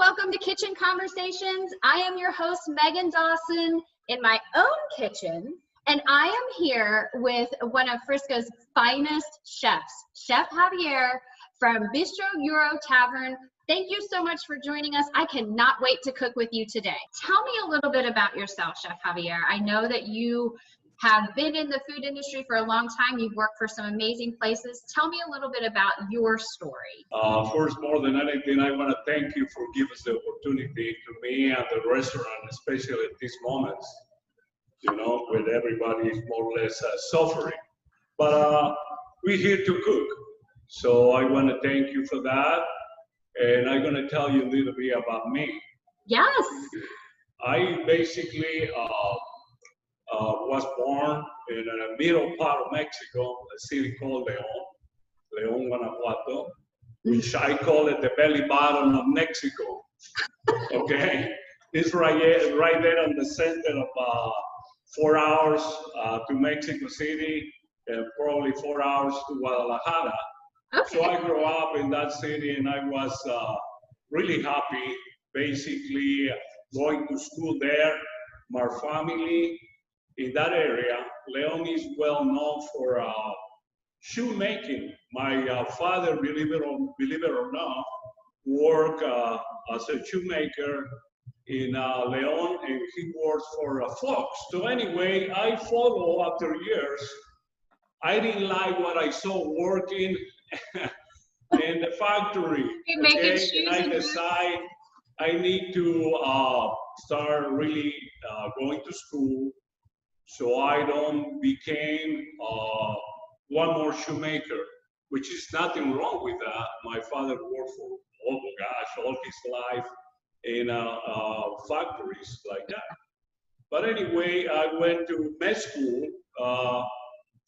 welcome to Kitchen Conversations. I am your host, Meaghan Dawson, in my own kitchen, and I am here with one of Frisco's finest chefs, Chef Javier from Bistro Euro Tavern. Thank you so much for joining us. I cannot wait to cook with you today. Tell me a little bit about yourself, Chef Javier. I know that you have been in the food industry for a long time. You've worked for some amazing places. Tell me a little bit about your story. First, more than anything, I want to thank you for giving us the opportunity to me and the restaurant, especially at these moments, you know, when everybody is more or less suffering. But we're here to cook. So I want to thank you for that. And I'm going to tell you a little bit about me. Yes. I basically was born in the middle part of Mexico, a city called León, Guanajuato, which I call it the belly bottom of Mexico. Okay, it's right there on the center of 4 hours to Mexico City, and probably 4 hours to Guadalajara. Okay. So I grew up in that city, and I was really happy, basically going to school there. My family in that area, León is well known for shoemaking. My father, believe it or not, worked as a shoemaker in León, and he works for Fox. So anyway, I follow after years. I didn't like what I saw working in the factory. Okay? And I decide I need to start really going to school, so I don't became one more shoemaker, which is nothing wrong with that. My father worked for, oh gosh, all his life in factories like that. But anyway, I went to med school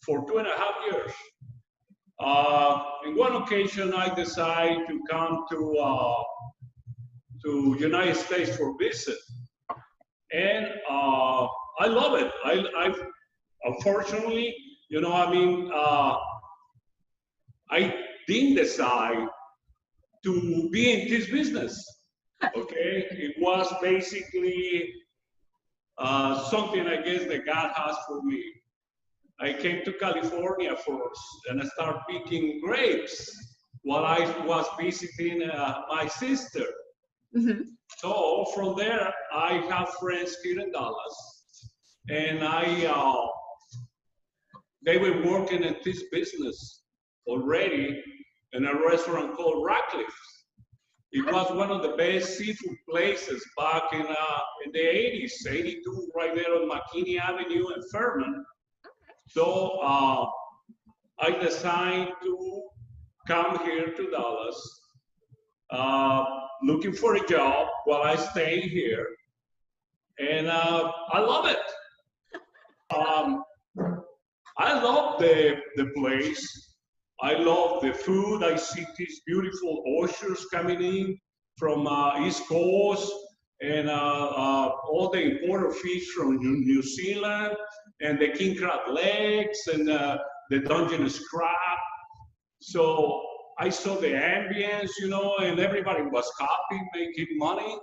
for 2.5 years. In one occasion, I decided to come to United States for visit, and I love it. I unfortunately, you know, I mean, I didn't decide to be in this business. Okay, it was basically something I guess that God has for me. I came to California first, and I started picking grapes while I was visiting my sister. Mm-hmm. So from there, I have friends here in Dallas, and they were working at this business already in a restaurant called Radcliffe. It was one of the best seafood places back in the 80s, 82, right there on McKinney Avenue in Fairmont. So I decided to come here to Dallas, looking for a job while I stay here, and I love it. I love the place. I love the food. I see these beautiful oysters coming in from East Coast, and all the imported fish from New Zealand, and the king crab legs, and the Dungeness crab. So I saw the ambience, you know, and everybody was happy, making money.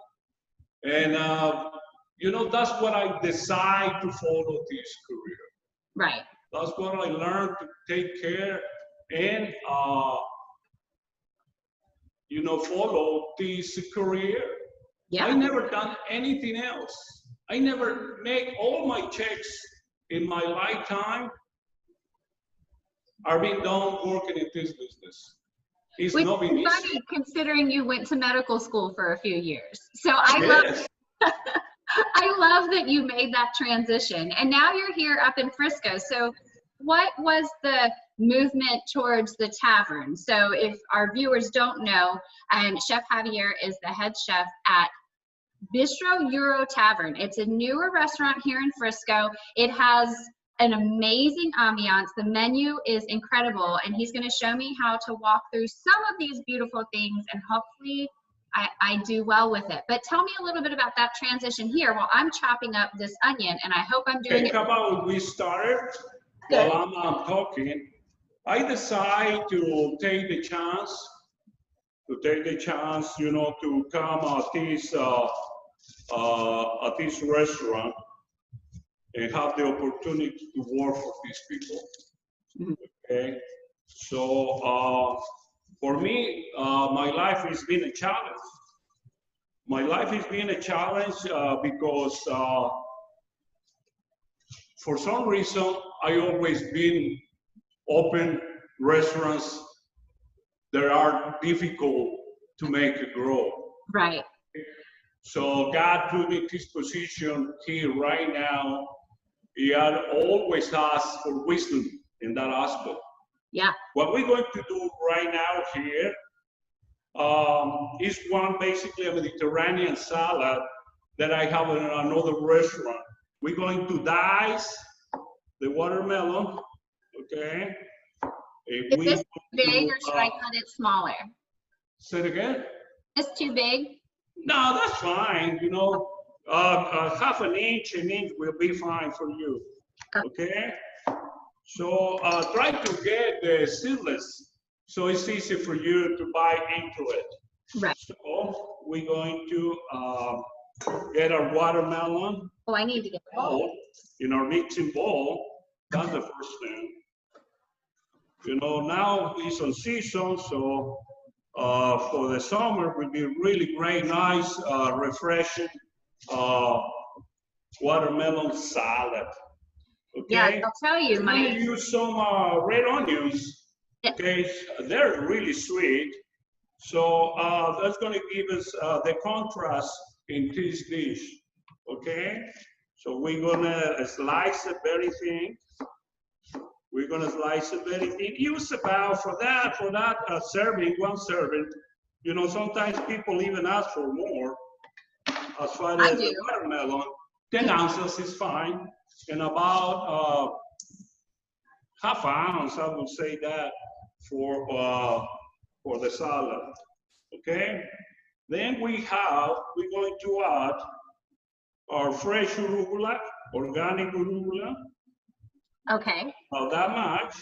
And, you know, that's what I decided to follow this career. Right. That's what I learned to take care and, you know, follow this career. Yeah. I never done anything else. I never make all my checks in my lifetime are being done working in this business. It's Which not been is funny, easy. considering you went to medical school for a few years. So I Yes. I love that you made that transition. And now you're here up in Frisco. So what was the movement towards the tavern? So if our viewers don't know, Chef Javier is the head chef at Bistro Euro Tavern. It's a newer restaurant here in Frisco. It has an amazing ambiance. The menu is incredible, and he's going to show me how to walk through some of these beautiful things, and hopefully I do well with it. But tell me a little bit about that transition here while I'm chopping up this onion, and I hope I'm doing it. How about we start? Good. While I'm talking, I decide to take the chance to take the chance, you know, to come at this restaurant and have the opportunity to work for these people. Okay, so for me, my life has been a challenge. My life has been a challenge because for some reason I always been open restaurants that are difficult to make it grow. Right. So God put me in this position here right now. He had always asked for wisdom in that aspect. Yeah. What we're going to do right now here is one basically a Mediterranean salad that I have in another restaurant. We're going to dice the watermelon, okay? Is this too big or should I cut it smaller? Say it again? Is this too big? No, that's fine. You know, half an inch will be fine for you. Okay? So try to get the seedless so it's easy for you to bite into it. Right. So we're going to get our watermelon. Oh, I need to get the bowl. In our mixing bowl. That's the first thing. You know, now it's on season, so for the summer will be really great, nice, refreshing watermelon salad. Okay. Yeah, I'll tell you, I'm gonna use some red onions. Okay, they're really sweet. So that's gonna give us the contrast in this dish. Okay, so we're gonna slice it very thin. We're gonna slice it very thin. Use about for that serving, one serving. You know, sometimes people even ask for more. As far as the watermelon, 10 ounces is fine, and about half ounce, I would say that for the salad. Okay. Then we're going to add our fresh arugula, organic arugula. Okay. About that much,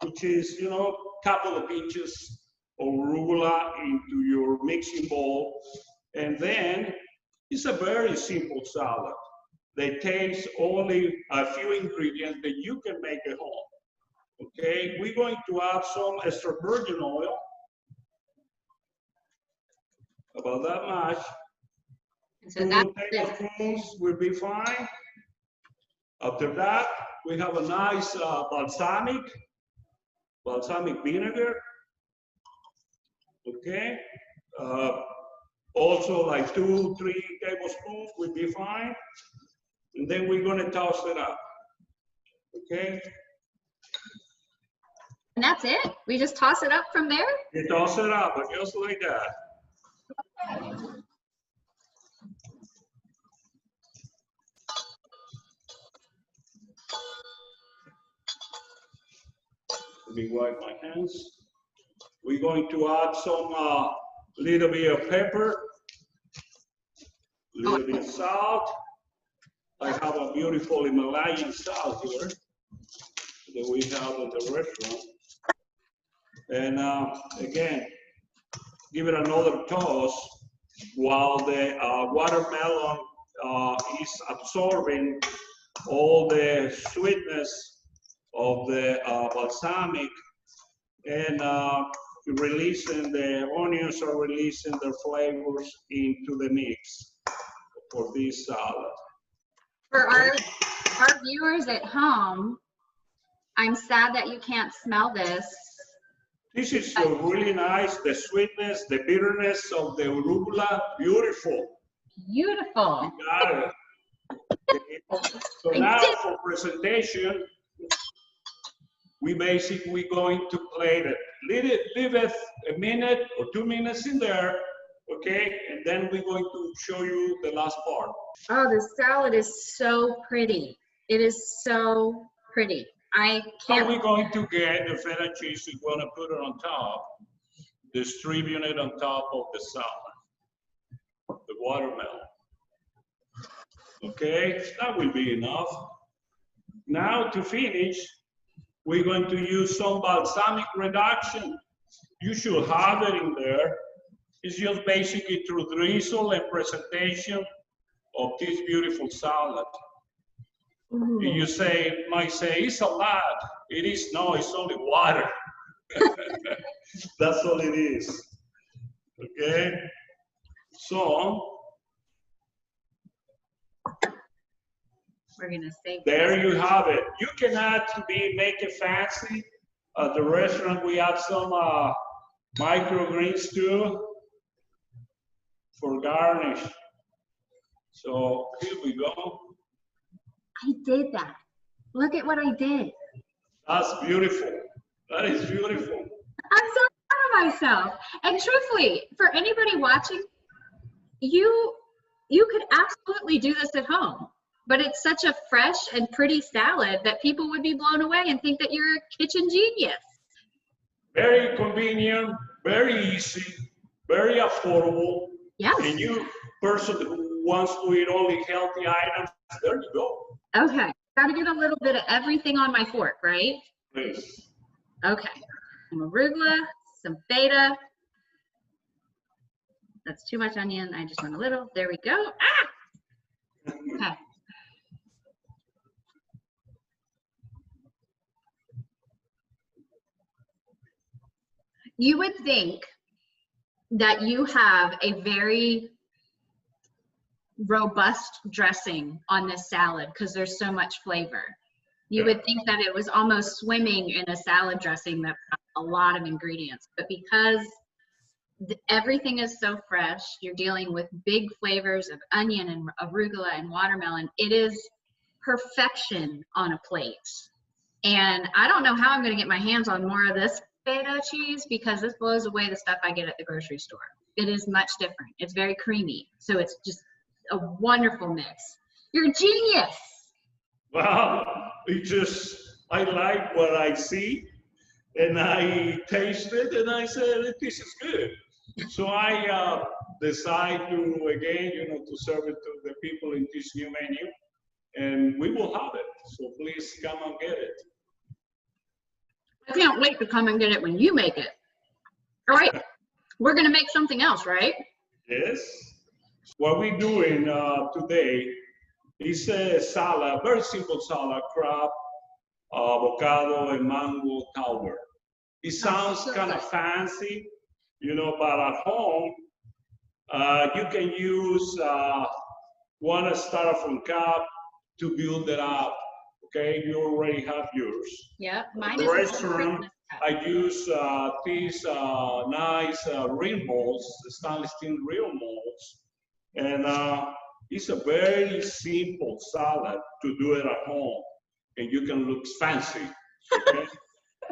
which is, you know, a couple of inches of arugula into your mixing bowl. And then it's a very simple salad. They takes only a few ingredients that you can make at home. Okay, we're going to add some extra virgin oil. About that much. So 2 tablespoons will be fine. After that, we have a nice balsamic vinegar. Okay. Also like 2-3 tablespoons will be fine. And then we're going to toss it up. Okay. And that's it? We just toss it up from there? You toss it up, just like that. Let me wipe my hands. We're going to add some little bit of pepper, little bit of salt. I have a beautiful Himalayan salt here that we have in the restaurant. And again, give it another toss while the watermelon is absorbing all the sweetness of the balsamic, and releasing the onions are releasing their flavors into the mix for this salad. For our viewers at home, I'm sad that you can't smell this. This is really nice, the sweetness, the bitterness of the arugula, beautiful. Beautiful. You got it. Okay. So now for presentation, we basically going to plate it. Leave it a minute or 2 minutes in there, okay? And then we're going to show you the last part. Oh, the salad is so pretty. It is so pretty. I can't. How are we going to get the feta cheese? We're going to put it on top, distribute it on top of the salad, the watermelon. Okay, that will be enough. Now to finish, we're going to use some balsamic reduction. You should have it in there. It's just basically through drizzle and presentation of this beautiful salad. Ooh. You might say, it's a lot. It is, no, it's only water. That's all it is. Okay? So, we're gonna save there this. you have it. You can add to make it fancy. At the restaurant, we add some microgreens too for garnish. So here we go. I did that. Look at what I did. That's beautiful. That is beautiful. I'm so proud of myself. And truthfully, for anybody watching, you could absolutely do this at home. But it's such a fresh and pretty salad that people would be blown away and think that you're a kitchen genius. Very convenient, very easy, very affordable. Yes. And you, person who wants to eat only healthy items, there you go. Okay. Got to get a little bit of everything on my fork, right? Please. Okay. Some arugula, some feta. That's too much onion. I just want a little. There we go. Ah! Okay. You would think that you have a very robust dressing on this salad because there's so much flavor. You would think that it was almost swimming in a salad dressing that had a lot of ingredients, but because everything is so fresh, you're dealing with big flavors of onion and arugula and watermelon. It is perfection on a plate. And I don't know how I'm going to get my hands on more of this feta cheese because this blows away the stuff I get at the grocery store. It is much different. It's very creamy. So it's just a wonderful mix. You're a genius. Well, I like what I see and I taste it and I said, this is good. So I decide to, again, to serve it to the people in this new menu and we will have it. So please come and get it. I can't wait to come and get it when you make it. All right, we're gonna make something else, right? Yes. What we're doing today is a salad, very simple salad, crab, avocado, and mango towel. It sounds kind of fancy, but at home, you can use one starter from cup to build it up. Okay, you already have yours. Yeah, mine At is the restaurant, I use these nice ring molds, stainless steel ring molds, and it's a very simple salad to do it at home, and you can look fancy. Okay?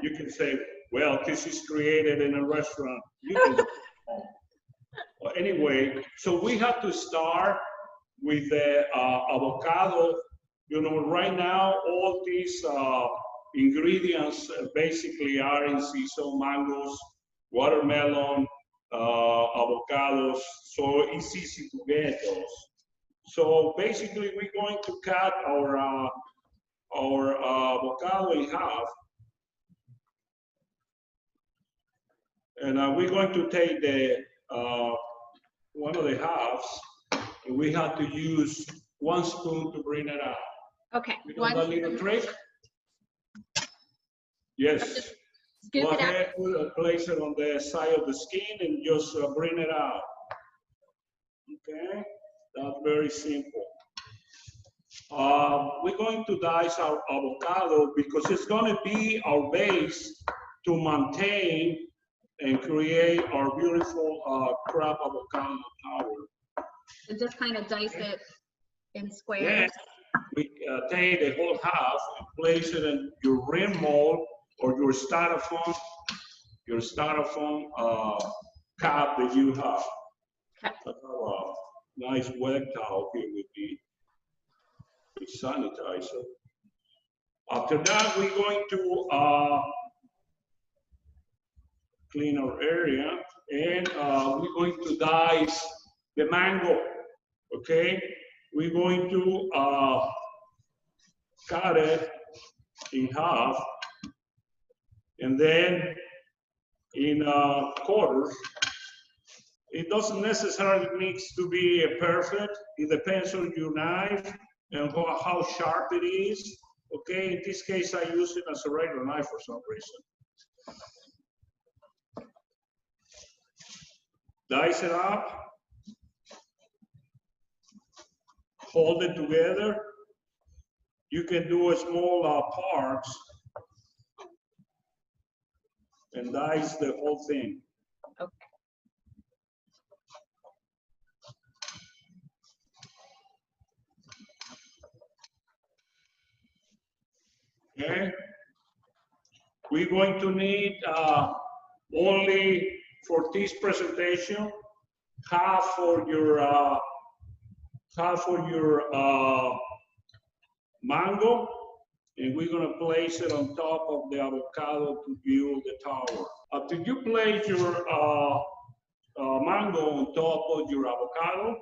You can say, well, this is created in a restaurant. You can do it at home. Well, anyway, so we have to start with the avocado. Right now, all these ingredients basically are in season: mangoes, watermelon, avocados, so it's easy to get those. So basically, we're going to cut our avocado in half, and we're going to take the one of the halves, and we have to use 1 spoon to bring it out. Okay. You know that little trick? Yes. Scoop Go it out. ahead, place it on the side of the skin and just bring it out. Okay, that's very simple. We're going to dice our avocado because it's going to be our base to maintain and create our beautiful crab avocado tower. So just kind of dice it in squares. Yes. We take the whole half and place it in your rim mold or your styrofoam cup that you have. Okay. I have a nice wet towel here with the sanitizer. After that, we're going to clean our area and we're going to dice the mango. Okay. We're going to cut it in half and then in quarters It doesn't necessarily need to be perfect. It depends on your knife and how sharp it is. Okay, in this case, I use it as a regular knife for some reason. Dice it up. Hold it together. You can do a small parts and dice the whole thing. Okay. We're going to need only for this presentation half for your mango, and we're going to place it on top of the avocado to build the tower. After you place your mango on top of your avocado,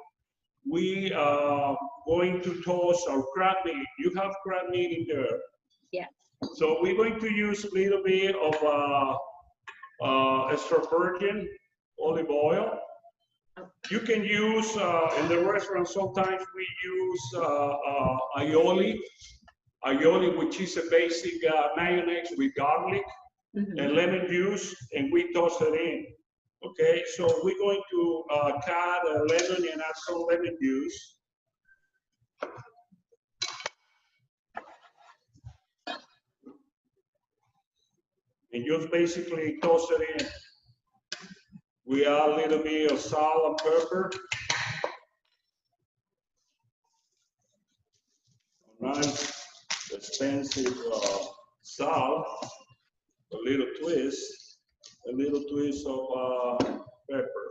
we are going to toast our crab meat. You have crab meat in there. Yes. So we're going to use a little bit of extra virgin olive oil. You can use, in the restaurant, sometimes we use aioli, which is a basic mayonnaise with garlic and lemon juice, and we toss it in. Okay, so we're going to cut a lemon and add some lemon juice. And just basically toss it in. We add a little bit of salt and pepper. Nice, expensive salt. A little twist of pepper.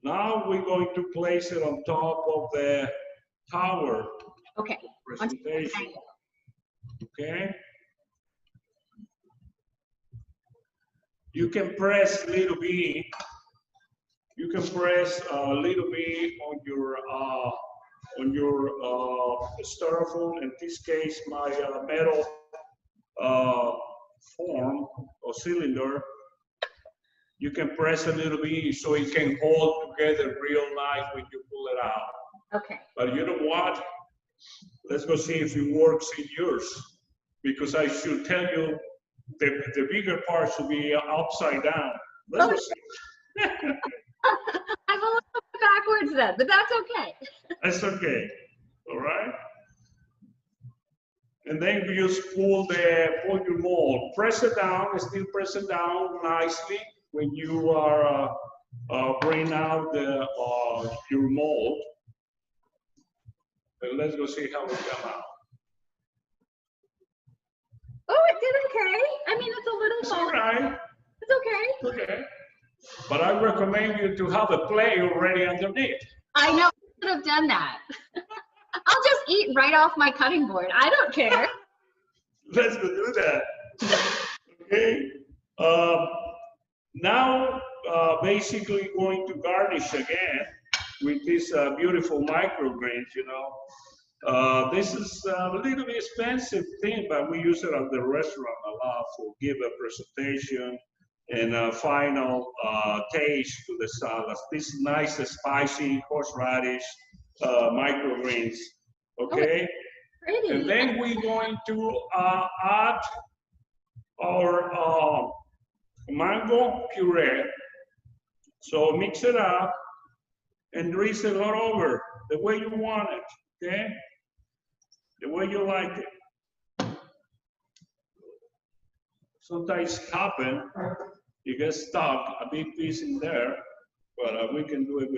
Now we're going to place it on top of the tower. Okay. Presentation. Okay. You can press a little bit. You can press a little bit on your styrofoam. In this case, my metal form or cylinder. You can press a little bit so it can hold together real nice when you pull it out. Okay. But you know what? Let's go see if it works in yours. Because I should tell you the bigger part should be upside down. Let's go see. I'm a little bit backwards then, but that's okay. That's okay. All right. And then you just pull your mold. Press it down, still press it down nicely when you are bringing out your mold. And let's go see how it come out. Oh, it did okay. I mean, it's a little It's all right. It's okay. Okay. But I recommend you to have a plate already underneath. I know, I should have done that. I'll just eat right off my cutting board. I don't care. Let's go do that. Okay. Now, basically going to garnish again with this beautiful microgreens, you know. This is a little bit expensive thing, but we use it at the restaurant a lot for give a presentation and a final taste to the salads. This nice, spicy horseradish microgreens, okay? Pretty. And then we're going to add our mango puree. So mix it up and drizzle it all over the way you want it, okay? The way you like it. Sometimes it happens, you get stuck, a big piece in there, but we can do it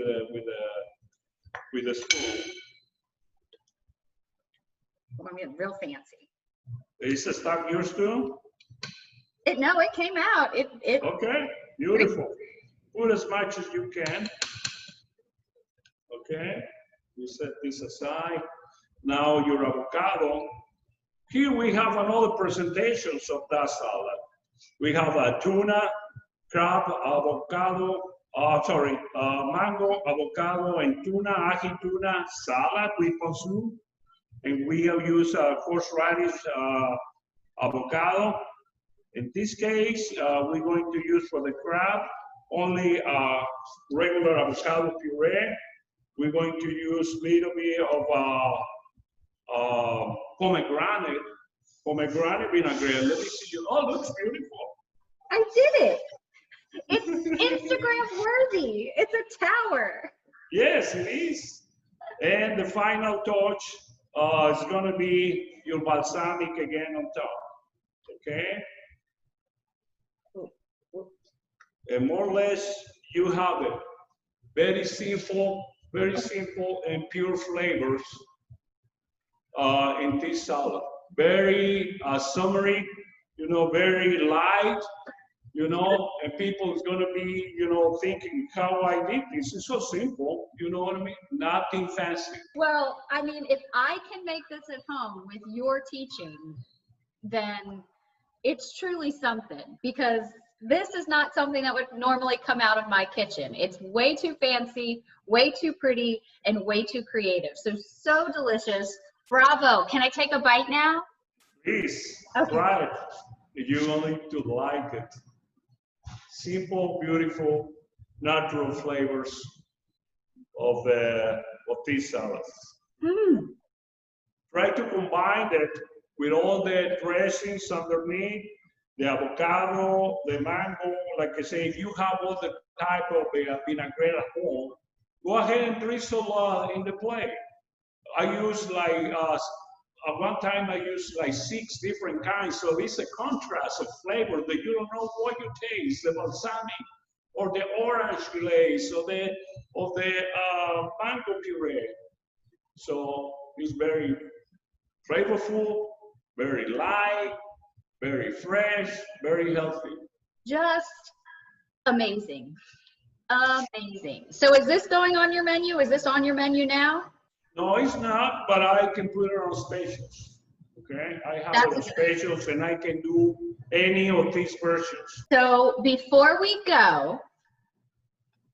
with a spoon. I'm getting real fancy. Is it stuck yours too? No, it came out. Okay, beautiful. Put as much as you can. Okay, you set this aside. Now your avocado. Here we have another presentation of that salad. We have a tuna, crab, avocado, mango, avocado, and tuna, ahi tuna salad with consume. And we have used horseradish avocado. In this case, we're going to use for the crab only regular avocado puree. We're going to use a little bit of pomegranate vinaigrette. Let me see you. Oh, looks beautiful. I did it. It's Instagram worthy. It's a tower. Yes, it is. And the final touch is going to be your balsamic again on top. Okay? And more or less, you have it. Very simple and pure flavors in this salad. Very summery, you know, very light, you know, and people is gonna be, you know, thinking how I did this. It's so simple, you know what I mean? Nothing fancy. Well, I mean, if I can make this at home with your teaching, then it's truly something, because this is not something that would normally come out of my kitchen. It's way too fancy, way too pretty, and way too creative. So delicious. Bravo. Can I take a bite now? Please, Okay. try it. You're going to like it. Simple, beautiful, natural flavors of these salads. Mm. Try to combine it with all the dressings underneath, the avocado, the mango. Like I say, if you have all the type of vinaigrette at home, go ahead and drizzle in the plate. I use like, at one time I used like 6 different kinds, so it's a contrast of flavor that you don't know what you taste, the balsamic, or the orange glaze, or the mango puree. So it's very flavorful, very light, very fresh, very healthy. Just amazing. Amazing. So is this going on your menu? Is this on your menu now? No, it's not, but I can put it on specials. Okay, I have it on specials, and I can do any of these versions. So before we go,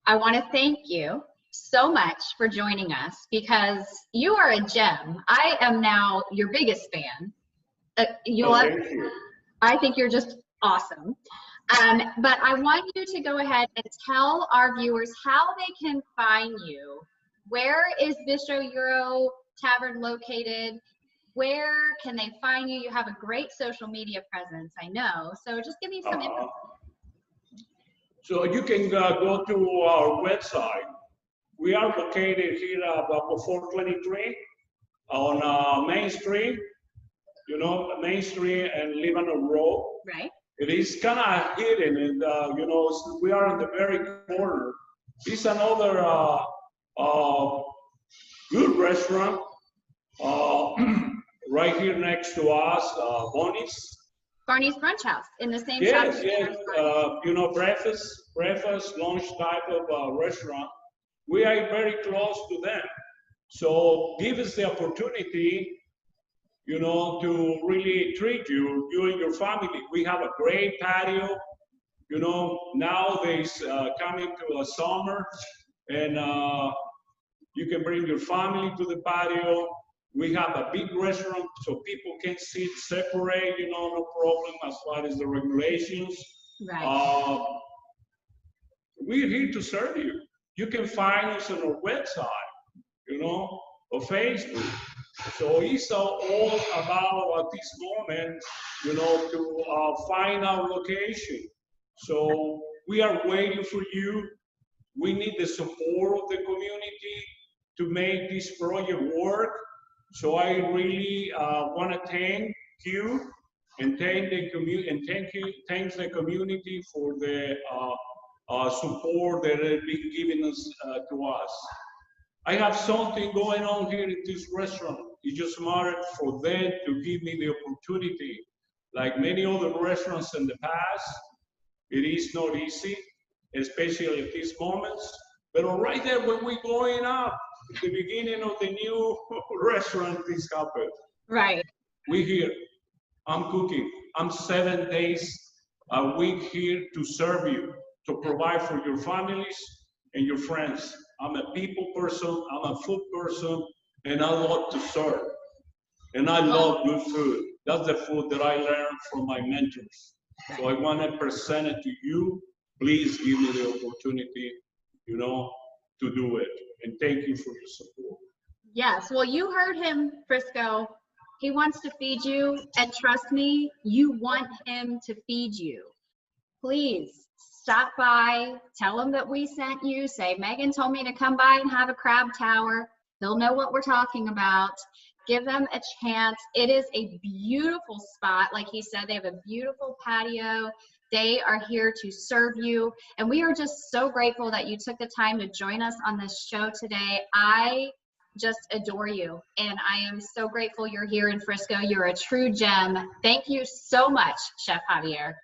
I want to thank you so much for joining us, because you are a gem. I am now your biggest fan. Thank you. I think you're just awesome. But I want you to go ahead and tell our viewers how they can find you. Where is Bistro Euro Tavern located? Where can they find you? You have a great social media presence, I know. So just give me some info. So you can go to our website. We are located here about 423 on Main Street, you know, Main Street and Lebanon Road. Right. It is kind of hidden, and you know, we are in the very corner. It's another good restaurant right here next to us, Barney's Brunch House in the same Yes, shop. yes. You know, breakfast, lunch type of restaurant. We are very close to them. So give us the opportunity, you know, to really treat you and your family. We have a great patio. You know, nowadays coming to a summer, and you can bring your family to the patio. We have a big restaurant so people can sit separate, you know, no problem as far as the regulations. Right. We're here to serve you. You can find us on our website, you know, or Facebook. So it's all about at this moment, you know, to find our location. So we are waiting for you. We need the support of the community to make this project work. So I really want to thank you and thank the community, and thanks the community for the support that they've been giving us to us. I have something going on here in this restaurant. It just mattered for them to give me the opportunity. Like many other restaurants in the past, it is not easy, especially at these moments. But right there, when we're going up, at the beginning of the new restaurant, this happened. Right. We're here. I'm cooking. I'm 7 days a week here to serve you, to provide for your families and your friends. I'm a people person, I'm a food person, and I love to serve. And I love good food. That's the food that I learned from my mentors. So I want to present it to you please give me the opportunity, you know, to do it. And thank you for your support. Yes, well, you heard him, Frisco. He wants to feed you, and trust me, you want him to feed you. Please stop by, tell him that we sent you, say, Meaghan told me to come by and have a crab tower. They'll know what we're talking about. Give them a chance. It is a beautiful spot. Like he said, they have a beautiful patio. They are here to serve you. And we are just so grateful that you took the time to join us on this show today. I just adore you. And I am so grateful you're here in Frisco. You're a true gem. Thank you so much, Chef Javier.